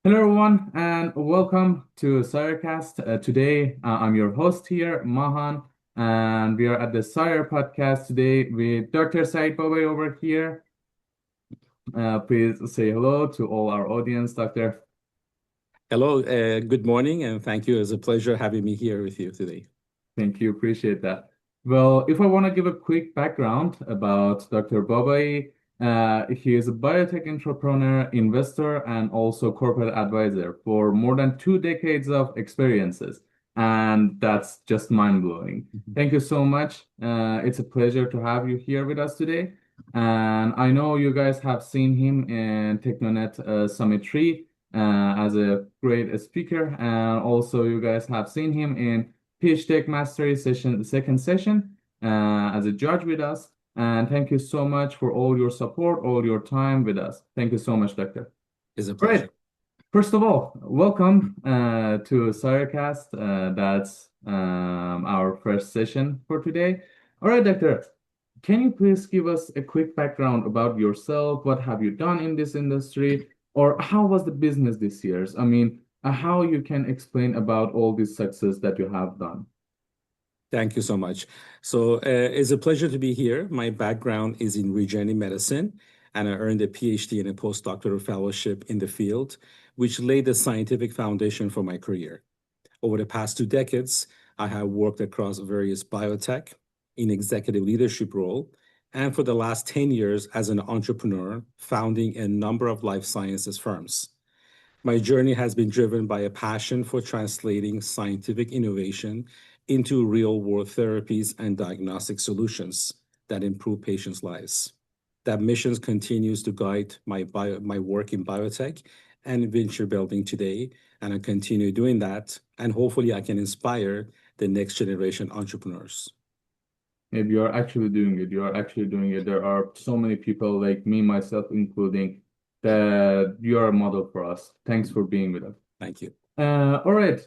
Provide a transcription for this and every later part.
Hello, everyone, and welcome to SireCast. Today, I'm your host here, Mahan, and we are at the SIRE podcast today with Dr. Saeid Babaei over here. Please say hello to all our audience, Doctor. Hello, good morning, and thank you. It's a pleasure having me here with you today. Thank you, appreciate that. Well, if I want to give a quick background about Dr. Babai, he is a biotech entrepreneur, investor, and also corporate advisor for more than 2 decades of experiences. And that's just mind-blowing. Mhm. Thank you so much. It's a pleasure to have you here with us today. And I know you guys have seen him in TechnoNet Summit 3 as a great speaker. And also you guys have seen him in Pitch Deck Mastery session, the second session, as a judge with us. And thank you so much for all your support, all your time with us. Thank you so much, Doctor. It's a All right. pleasure. First of all, welcome to SireCast. That's our first session for today. All right, Doctor. Can you please give us a quick background about yourself? What have you done in this industry? Or how was the business this year? I mean, how you can explain about all this success that you have done? Thank you so much. It's a pleasure to be here. My background is in regenerative medicine, and I earned a PhD and a postdoctoral fellowship in the field, which laid the scientific foundation for my career. Over the past 2 decades, I have worked across various biotech in executive leadership role, and for the last 10 years as an entrepreneur, founding a number of life sciences firms. My journey has been driven by a passion for translating scientific innovation into real-world therapies and diagnostic solutions that improve patients' lives. That mission continues to guide my work in biotech and venture building today, and I continue doing that, and hopefully I can inspire the next generation entrepreneurs. If you're actually doing it, you're actually doing it. There are so many people like me, myself including, that you are a model for us. Thanks for being with us. Thank you. All right.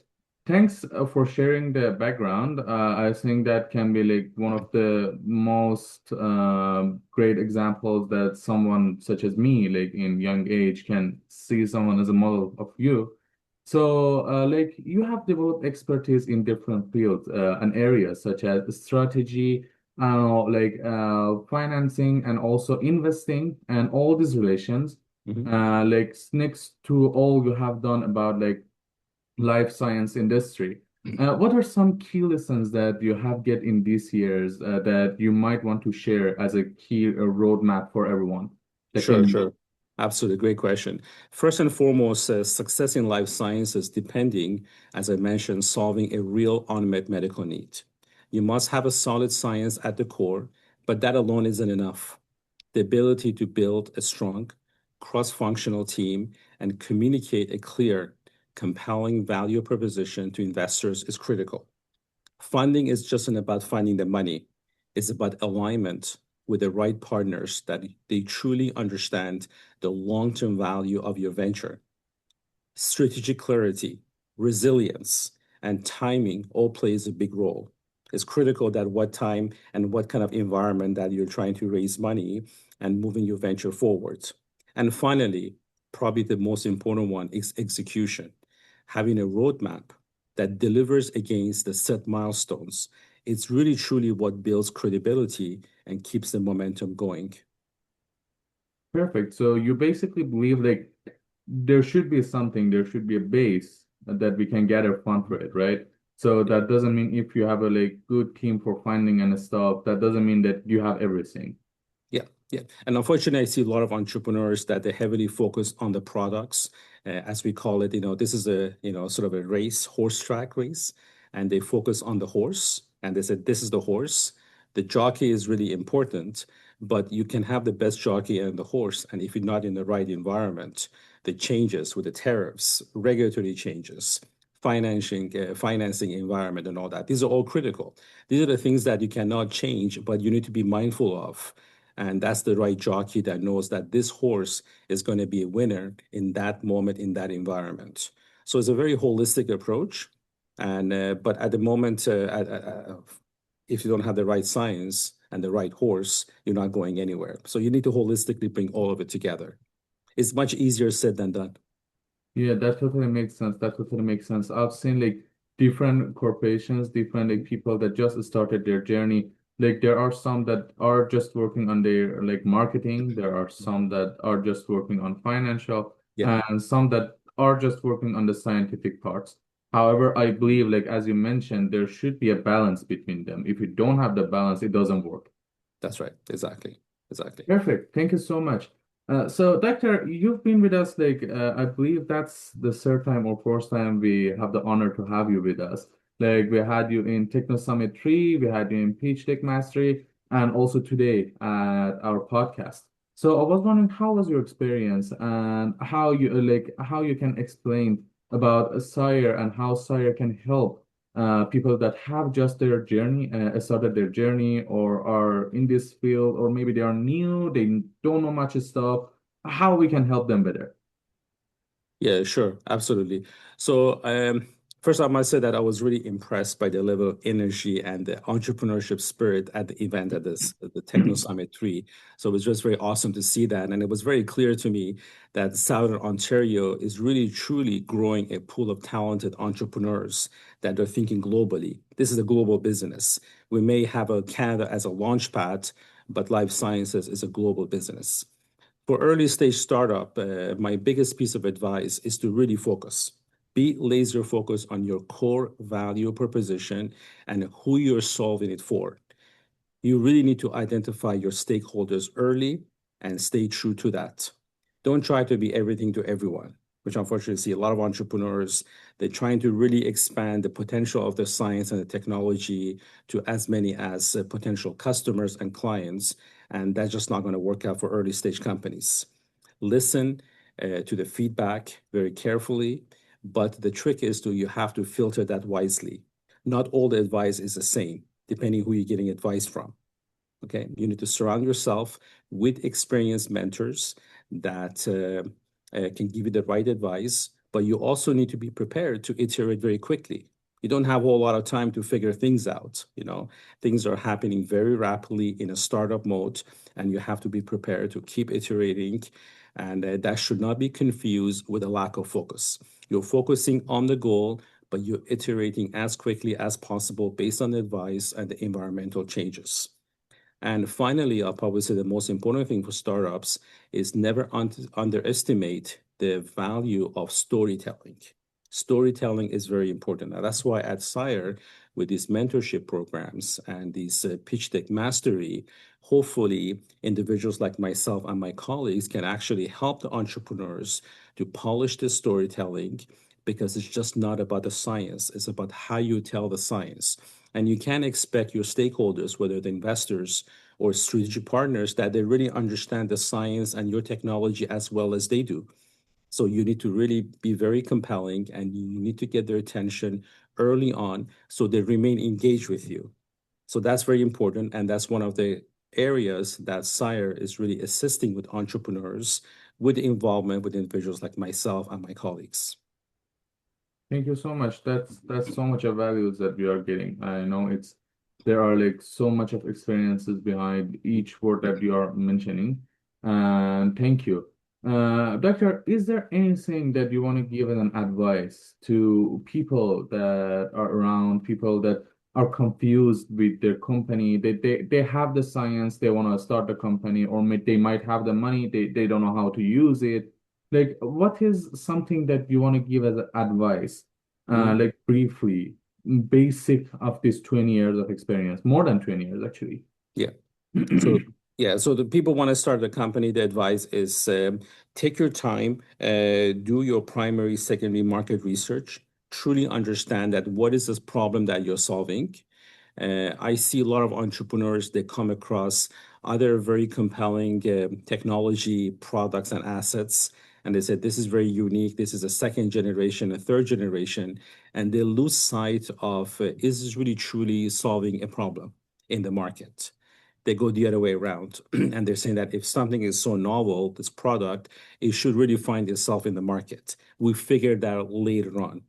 Thanks for sharing the background. I think that can be like one of the most great examples that someone such as me, like in young age, can see someone as a model of you. So, like you have developed expertise in different fields and areas such as strategy, like financing, and also investing, and all these relations. Mhm. Like next to all you have done about like life science industry. What are some key lessons that you have get in these years that you might want to share as a key roadmap for everyone that Sure, can sure. Absolutely. Great question. First and foremost, success in life sciences depending, as I mentioned, solving a real unmet medical need. You must have a solid science at the core, but that alone isn't enough. The ability to build a strong, cross-functional team and communicate a clear, compelling value proposition to investors is critical. Funding is just not about finding the money. It's about alignment with the right partners that they truly understand the long-term value of your venture. Strategic clarity, resilience, and timing all plays a big role. It's critical that what time and what kind of environment that you're trying to raise money and moving your venture forward. And finally, probably the most important one is execution. Having a roadmap that delivers against the set milestones. It's really truly what builds credibility and keeps the momentum going. perfect. So you basically believe like there should be something, there should be a base that we can gather fund for it, right? So that doesn't mean if you have a like good team for finding and stuff, that doesn't mean that you have everything. Yeah, yeah. And unfortunately, I see a lot of entrepreneurs that they heavily focus on the products, as we call it. This is sort of a race, horse track race, and they focus on the horse. And they said, this is the horse. The jockey is really important, but you can have the best jockey and the horse. And if you're not in the right environment, the changes with the tariffs, regulatory changes, financing environment, and all that, these are all critical. These are the things that you cannot change, but you need to be mindful of. And that's the right jockey that knows that this horse is going to be a winner in that moment, in that environment. So it's a very holistic approach. And but at the moment, if you don't have the right science and the right horse, you're not going anywhere. So you need to holistically bring all of it together. It's much easier said than done. Yeah, that totally makes sense. That totally makes sense. I've seen like different corporations, different like people that just started their journey. Like there are some that are just working on their like marketing. There are some that are just working on financial, Yeah, and some that are just working on the scientific parts. However, I believe like as you mentioned, there should be a balance between them. If you don't have the balance, it doesn't work. that's right. Exactly. Exactly. Perfect. Thank you so much. So, Doctor, you've been with us like I believe that's the third time or fourth time we have the honor to have you with us. Like we had you in Techno Summit 3, we had you in Peach Tech Mastery, and also today at our podcast. So I was wondering how was your experience and how you like how you can explain about Sire and how Sire can help people that have just their journey, started their journey, or are in this field, or maybe they are new, they don't know much stuff, how we can help them better. Yeah, sure. Absolutely. So, first, I must say that I was really impressed by the level of energy and the entrepreneurship spirit at the event at the Techno Summit 3. So it was just very awesome to see that. And it was very clear to me that Southern Ontario is really truly growing a pool of talented entrepreneurs that are thinking globally. This is a global business. We may have a Canada as a launch pad, but life sciences is a global business. For early stage startup, my biggest piece of advice is to really focus. Be laser focused on your core value proposition and who you're solving it for. You really need to identify your stakeholders early and stay true to that. Don't try to be everything to everyone, which unfortunately see a lot of entrepreneurs. They're trying to really expand the potential of the science and the technology to as many as potential customers and clients. And that's just not going to work out for early stage companies. Listen to the feedback very carefully, but the trick is to you have to filter that wisely. Not all the advice is the same, depending who you're getting advice from. Okay, you need to surround yourself with experienced mentors that can give you the right advice, but you also need to be prepared to iterate very quickly. You don't have a whole lot of time to figure things out. Things are happening very rapidly in a startup mode, and you have to be prepared to keep iterating. And that should not be confused with a lack of focus. You're focusing on the goal, but you're iterating as quickly as possible based on the advice and the environmental changes. And finally, I'll probably say the most important thing for startups is never underestimate the value of storytelling. Storytelling is very important. Now, that's why at SIRE, with these mentorship programs and these pitch deck mastery, hopefully individuals like myself and my colleagues can actually help the entrepreneurs to polish the storytelling because it's just not about the science, it's about how you tell the science. And you can expect your stakeholders, whether the investors or strategic partners, that they really understand the science and your technology as well as they do. So you need to really be very compelling and you need to get their attention early on so they remain engaged with you. So that's very important. And that's one of the areas that SIRE is really assisting with entrepreneurs with involvement with individuals like myself and my colleagues. Thank you so much. That's so much of values that we are getting. I know it's there are like so much of experiences behind each word that you are mentioning. And thank you. Doctor, is there anything that you want to give as an advice to people that are around, people that are confused with their company? They have the science, they want to start the company, or they might have the money, they don't know how to use it. Like, what is something that you want to give as advice, Mhm. like briefly, basic of this 20 years of experience, more than 20 years actually? Yeah. So yeah, so the people want to start a company, the advice is take your time, do your primary, secondary market research, truly understand that what is this problem that you're solving. I see a lot of entrepreneurs that come across other very compelling technology products and assets, and they said this is very unique. This is a second generation, a third generation, and they lose sight of is this really truly solving a problem in the market. They go the other way around. And they're saying that if something is so novel, this product, it should really find itself in the market. We figured that out later on.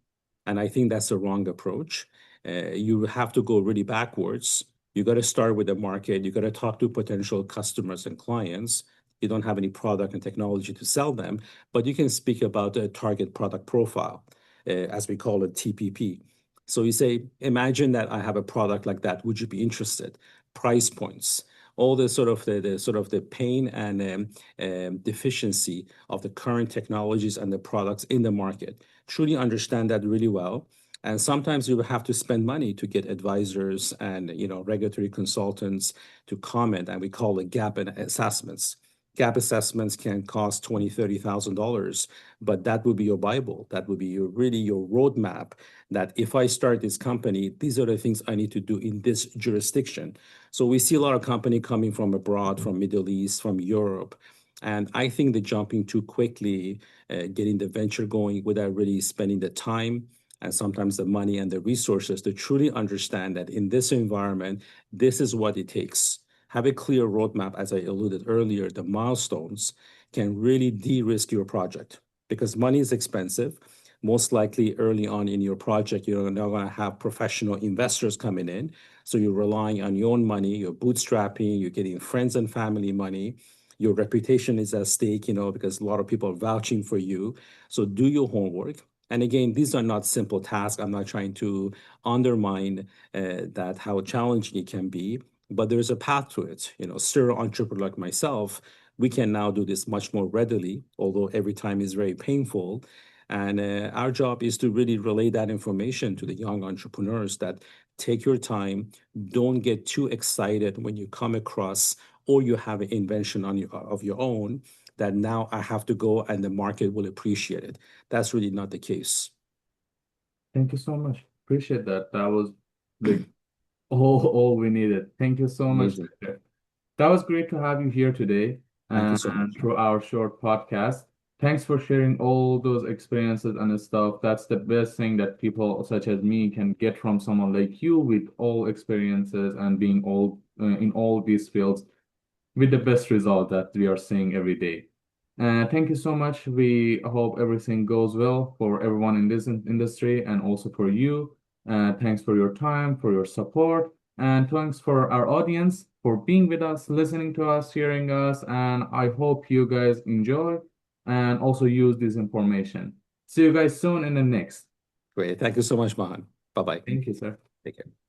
And I think that's a wrong approach. You have to go really backwards. You got to start with the market. You got to talk to potential customers and clients. You don't have any product and technology to sell them, but you can speak about a target product profile, as we call it TPP. So you say, imagine that I have a product like that. Would you be interested? Price points, all the sort of the pain and deficiency of the current technologies and the products in the market. Truly understand that really well. And sometimes you have to spend money to get advisors and regulatory consultants to comment, and we call it gap assessments. Gap assessments can cost $20,000, $30,000, but that would be your Bible. That would be really your roadmap. That if I start this company, these are the things I need to do in this jurisdiction. So we see a lot of company coming from abroad, from Middle East, from Europe, and I think they're jumping too quickly, getting the venture going without really spending the time and sometimes the money and the resources to truly understand that in this environment, this is what it takes. Have a clear roadmap, as I alluded earlier, the milestones can really de-risk your project because money is expensive. Most likely early on in your project, you're not going to have professional investors coming in. So you're relying on your own money, you're bootstrapping, you're getting friends and family money. Your reputation is at stake, because a lot of people are vouching for you. So do your homework. And again, these are not simple tasks. I'm not trying to undermine that how challenging it can be, but there's a path to it. Serial entrepreneur like myself, we can now do this much more readily, although every time is very painful. And our job is to really relay that information to the young entrepreneurs that take your time, don't get too excited when you come across or you have an invention of your own that now I have to go and the market will appreciate it. That's really not the case. Thank you so much. Appreciate that. That was like all we needed. Thank you so much, Amazing. Victor. That was great to have you here today Thank you and so much. through our short podcast. Thanks for sharing all those experiences and stuff. That's the best thing that people such as me can get from someone like you with all experiences and being all in all these fields with the best result that we are seeing every day. Thank you so much. We hope everything goes well for everyone in this industry and also for you. Thanks for your time, for your support, and thanks for our audience for being with us, listening to us, hearing us. And I hope you guys enjoy and also use this information. See you guys soon in the next. Great. Thank you so much, Mahan. Bye-bye. Thank you, sir. Take care.